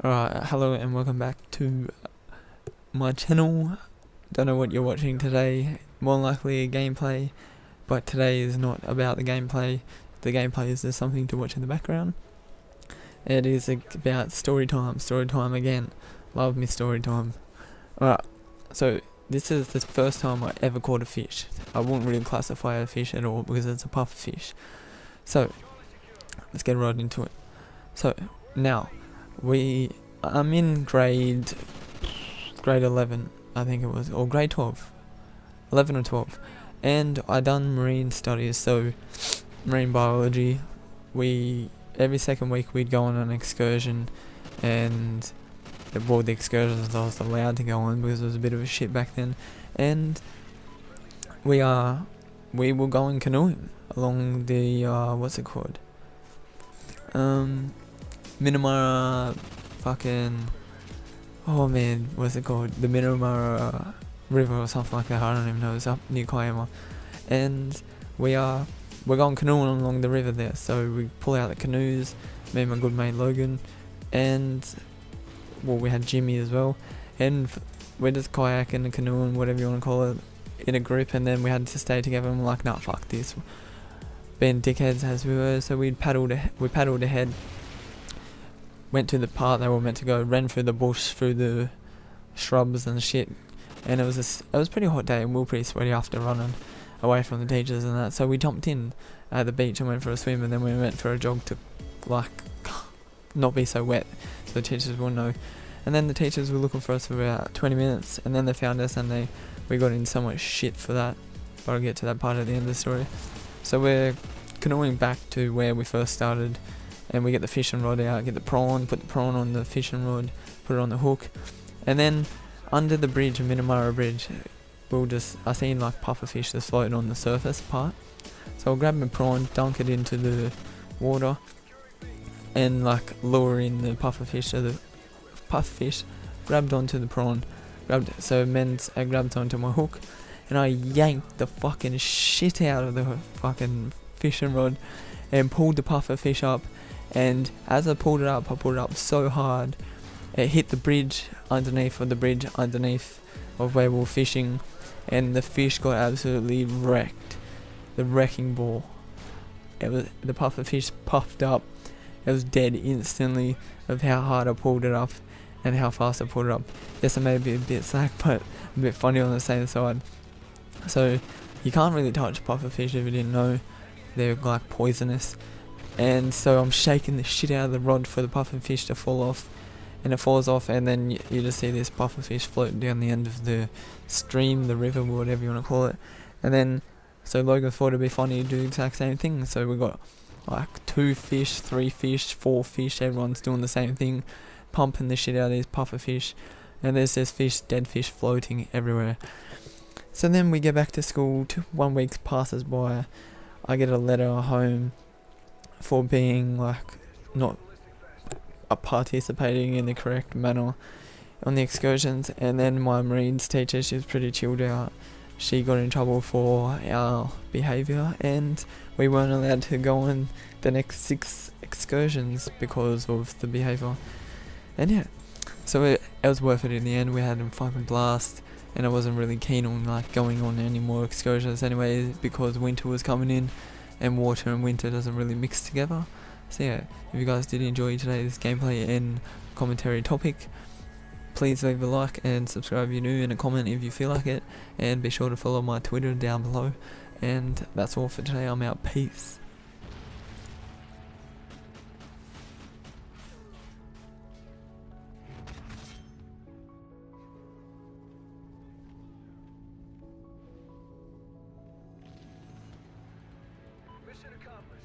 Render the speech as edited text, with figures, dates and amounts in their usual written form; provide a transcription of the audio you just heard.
Alright, hello and welcome back to my channel. Don't know what you're watching today, more likely a gameplay, but today is not about the gameplay. The gameplay is just something to watch in the background. It is about story time again. Love me story time. Alright, so this is the first time I ever caught a fish. I wouldn't really classify a fish at all because it's a puffer fish. So, let's get right into it. So, now, I'm in grade 11, I think it was, or grade 12, 11 or 12, and I done marine studies, so marine biology. Every second week we'd go on an excursion, and the excursions I was allowed to go on because it was a bit of a shit back then, and we were going canoeing along the what's it called? Minamara fucking, oh man, what's it called? The Minamara River or something like that. I don't even know. It's up near K.E.M. And we're going canoeing along the river there. So we pull out the canoes, me and my good mate Logan, and we had Jimmy as well, and we're just kayaking and canoeing, whatever you want to call it, in a group. And then we had to stay together, and we're like, nah, fuck this, being dickheads as we were. So we paddled ahead, went to the part they were meant to go, ran through the bush, through the shrubs and shit, and it was a pretty hot day, and we were pretty sweaty after running away from the teachers and that. So we jumped in at the beach and went for a swim, and then we went for a jog to like not be so wet, so the teachers wouldn't know. And then the teachers were looking for us for about 20 minutes, and then they found us, and we got in so much shit for that. But I'll get to that part at the end of the story. So we're canoeing back to where we first started, and we get the fishing rod out, get the prawn, put the prawn on the fishing rod, put it on the hook, and then under the bridge, Minamara Bridge, I seen like puffer fish just floating on the surface part. So I'll grab my prawn, dunk it into the water, and like lure in the puffer fish. So the puffer fish grabbed onto the prawn, I grabbed onto my hook, and I yanked the fucking shit out of the fucking fishing rod and pulled the puffer fish up. And as I pulled it up so hard, it hit the bridge underneath of where we were fishing, and the fish got absolutely wrecked. The wrecking ball. The puffer fish puffed up. It was dead instantly of how hard I pulled it up and how fast I pulled it up. Yes, I may be a bit slack, but a bit funny on the same side. So you can't really touch puffer fish if you didn't know. They're like poisonous. And so I'm shaking the shit out of the rod for the puffer fish to fall off, and it falls off, and then you just see this puffer fish floating down the end of the stream, the river, whatever you want to call it. And then, so Logan thought it'd be funny to do the exact same thing. So we got like 2 fish, 3 fish, 4 fish, everyone's doing the same thing, pumping the shit out of these puffer fish, and there's this dead fish floating everywhere. So then we get back to school, 1 week passes by, I get a letter home for being like not participating in the correct manner on the excursions. And then my marines teacher, she was pretty chilled out, she got in trouble for our behaviour, and we weren't allowed to go on the next 6 excursions because of the behaviour. And yeah, so it was worth it in the end. We had a fucking blast, and I wasn't really keen on like going on any more excursions anyway, because winter was coming in, and water and winter doesn't really mix together. So yeah, if you guys did enjoy today's gameplay and commentary topic, please leave a like and subscribe if you're new, and a comment if you feel like it, and be sure to follow my Twitter down below. And that's all for today. I'm out. Peace. Mission accomplished.